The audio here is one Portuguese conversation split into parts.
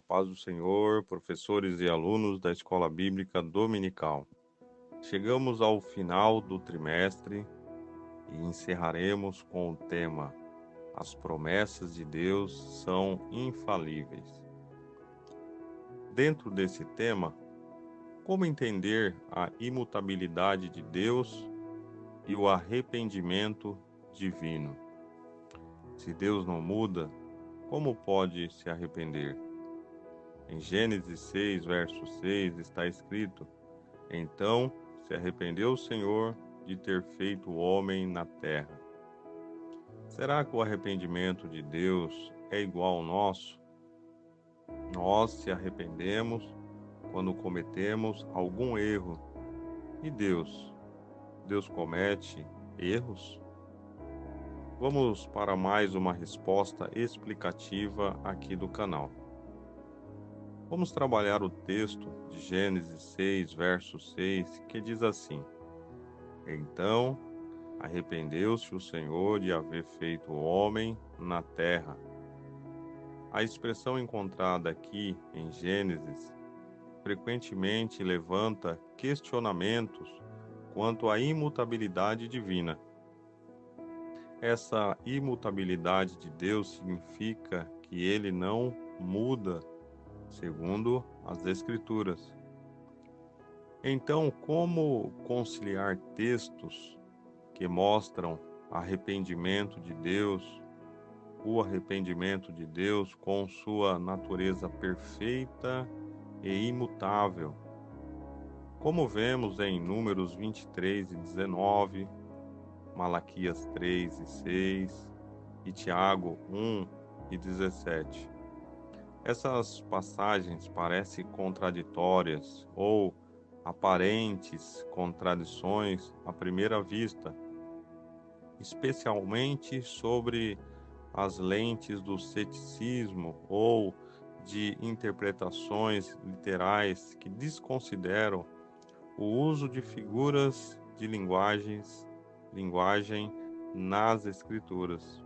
paz do Senhor, professores e alunos da Escola Bíblica Dominical. Chegamos ao final do trimestre e encerraremos com o tema: As promessas de Deus são infalíveis. Dentro desse tema, como entender a imutabilidade de Deus e o arrependimento divino? Se Deus não muda, como pode se arrepender? Em Gênesis 6, verso 6, está escrito: Então se arrependeu o Senhor de ter feito o homem na terra. Será que o arrependimento de Deus é igual ao nosso? Nós se arrependemos quando cometemos algum erro. E Deus? Deus comete erros? Vamos para mais uma resposta explicativa aqui do canal. Vamos trabalhar o texto de Gênesis 6, verso 6, que diz assim: Então arrependeu-se o Senhor de haver feito o homem na terra. A expressão encontrada aqui em Gênesis frequentemente levanta questionamentos quanto à imutabilidade divina. Essa imutabilidade de Deus significa que ele não muda, segundo as Escrituras. Então, como conciliar textos que mostram arrependimento de Deus, o arrependimento de Deus com sua natureza perfeita e imutável? Como vemos em Números 23 e 19, Malaquias 3 e 6 e Tiago 1 e 17. Essas passagens parecem contraditórias ou aparentes contradições à primeira vista, especialmente sobre as lentes do ceticismo ou de interpretações literais que desconsideram o uso de figuras de linguagem nas Escrituras.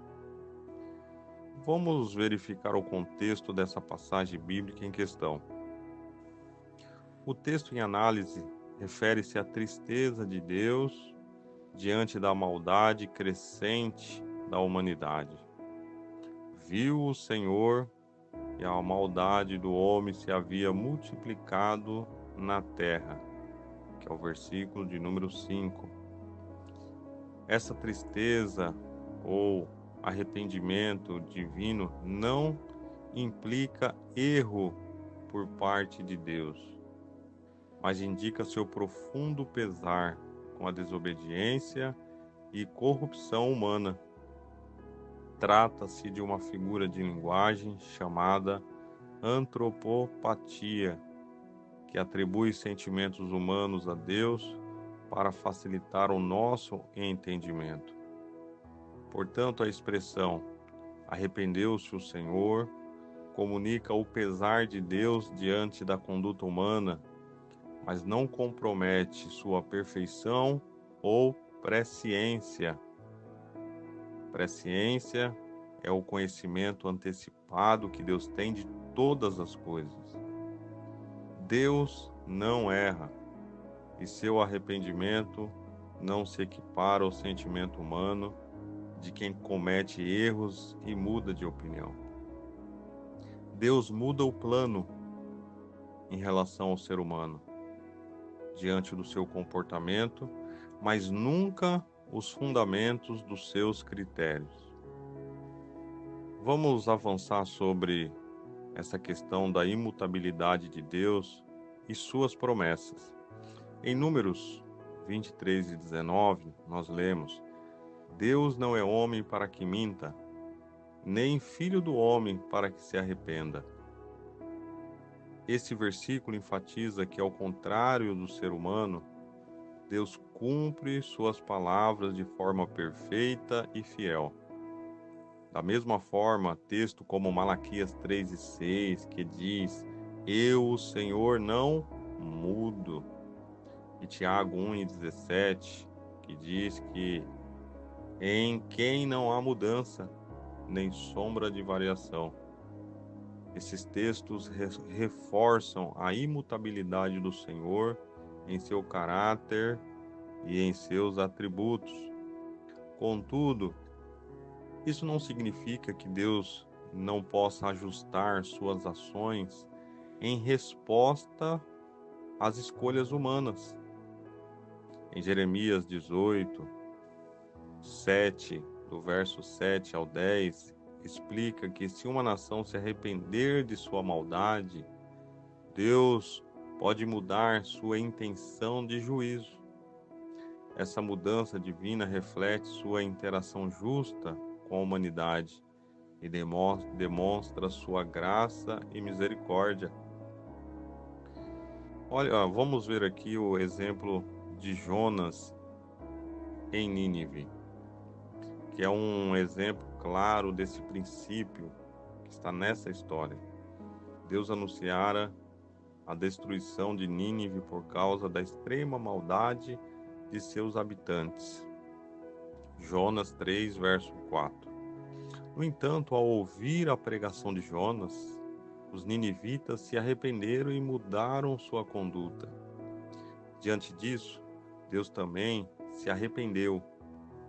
Vamos verificar o contexto dessa passagem bíblica em questão. O texto em análise refere-se à tristeza de Deus diante da maldade crescente da humanidade. Viu o Senhor que a maldade do homem se havia multiplicado na terra, que é o versículo de número 5. Essa tristeza ou arrependimento divino não implica erro por parte de Deus, mas indica seu profundo pesar com a desobediência e corrupção humana. Trata-se de uma figura de linguagem chamada antropopatia, que atribui sentimentos humanos a Deus para facilitar o nosso entendimento. Portanto, a expressão arrependeu-se o Senhor comunica o pesar de Deus diante da conduta humana, mas não compromete sua perfeição ou presciência. Presciência é o conhecimento antecipado que Deus tem de todas as coisas. Deus não erra, e seu arrependimento não se equipara ao sentimento humano de quem comete erros e muda de opinião. Deus muda o plano em relação ao ser humano, diante do seu comportamento, mas nunca os fundamentos dos seus critérios. Vamos avançar sobre essa questão da imutabilidade de Deus e suas promessas. Em Números 23 e 19, nós lemos: Deus não é homem para que minta, nem filho do homem para que se arrependa. Esse versículo enfatiza que, ao contrário do ser humano, Deus cumpre suas palavras de forma perfeita e fiel. Da mesma forma, texto como Malaquias 3 e 6, que diz: Eu, o Senhor, não mudo. E Tiago 1 e 17, que diz que em quem não há mudança, nem sombra de variação. Esses textos reforçam a imutabilidade do Senhor em seu caráter e em seus atributos. Contudo, isso não significa que Deus não possa ajustar suas ações em resposta às escolhas humanas. Em Jeremias 18, 7, do verso 7 ao 10, explica que se uma nação se arrepender de sua maldade, Deus pode mudar sua intenção de juízo. Essa mudança divina reflete sua interação justa com a humanidade e demonstra sua graça e misericórdia. Olha, vamos ver aqui o exemplo de Jonas em Nínive, que é um exemplo claro desse princípio que está nessa história. Deus anunciara a destruição de Nínive por causa da extrema maldade de seus habitantes. Jonas 3, verso 4. No entanto, ao ouvir a pregação de Jonas, os ninivitas se arrependeram e mudaram sua conduta. Diante disso, Deus também se arrependeu,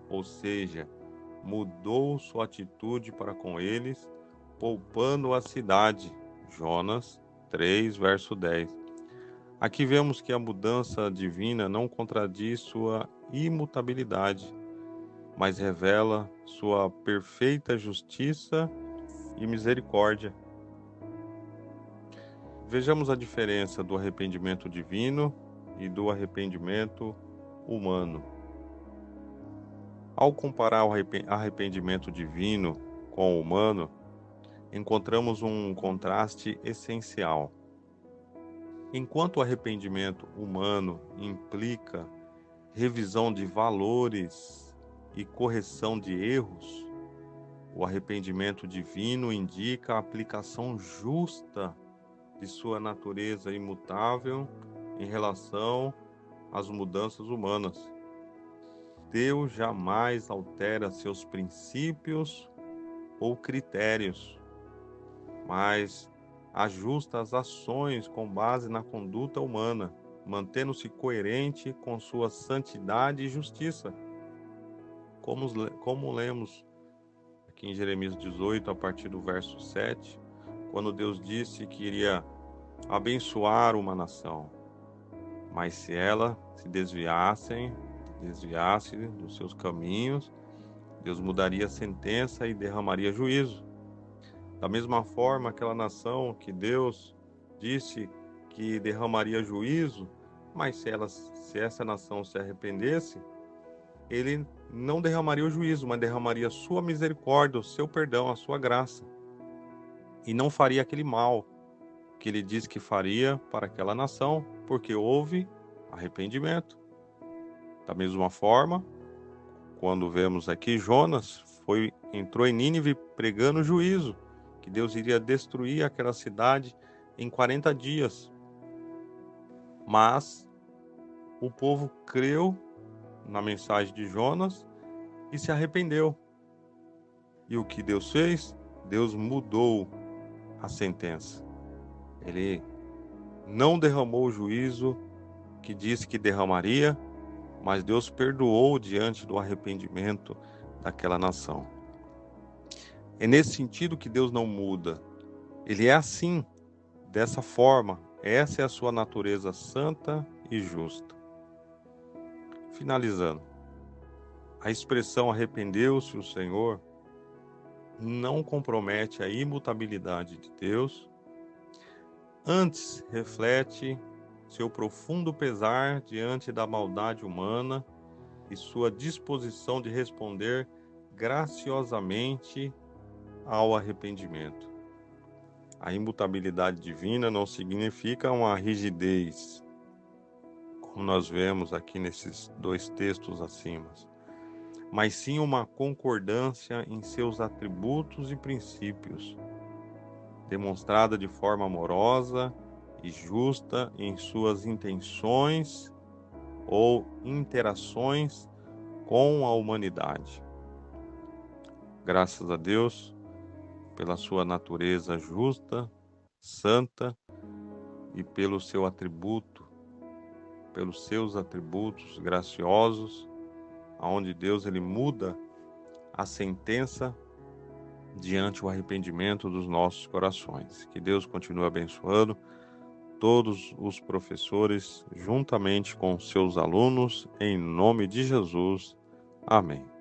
ou seja, mudou sua atitude para com eles, poupando a cidade. Jonas 3, verso 10. Aqui vemos que a mudança divina não contradiz sua imutabilidade, mas revela sua perfeita justiça e misericórdia. Vejamos a diferença do arrependimento divino e do arrependimento humano. Ao comparar o arrependimento divino com o humano, encontramos um contraste essencial. Enquanto o arrependimento humano implica revisão de valores e correção de erros, o arrependimento divino indica a aplicação justa de sua natureza imutável em relação às mudanças humanas. Deus jamais altera seus princípios ou critérios, mas ajusta as ações com base na conduta humana, mantendo-se coerente com sua santidade e justiça. Como lemos aqui em Jeremias 18, a partir do verso 7, quando Deus disse que iria abençoar uma nação, mas se ela se desviasse dos seus caminhos, Deus mudaria a sentença e derramaria juízo. Da mesma forma, aquela nação que Deus disse que derramaria juízo, mas se essa nação se arrependesse, ele não derramaria o juízo, mas derramaria sua misericórdia, o seu perdão, a sua graça. E não faria aquele mal que ele disse que faria para aquela nação, porque houve arrependimento. Da mesma forma, quando vemos aqui Jonas entrou em Nínive pregando juízo, que Deus iria destruir aquela cidade em 40 dias. Mas o povo creu na mensagem de Jonas e se arrependeu. E o que Deus fez? Deus mudou a sentença. Ele não derramou o juízo que disse que derramaria, mas Deus perdoou diante do arrependimento daquela nação. É nesse sentido que Deus não muda. Ele é assim, dessa forma. Essa é a sua natureza santa e justa. Finalizando, a expressão arrependeu-se o Senhor não compromete a imutabilidade de Deus, antes reflete seu profundo pesar diante da maldade humana e sua disposição de responder graciosamente ao arrependimento. A imutabilidade divina não significa uma rigidez, como nós vemos aqui nesses dois textos acima, mas sim uma concordância em seus atributos e princípios, demonstrada de forma amorosa e justa em suas intenções ou interações com a humanidade. Graças a Deus pela sua natureza justa santa e pelo seu atributo, pelos seus atributos graciosos, aonde Deus ele muda a sentença diante o arrependimento dos nossos corações. Que Deus continue abençoando todos os professores juntamente com seus alunos, em nome de Jesus. Amém.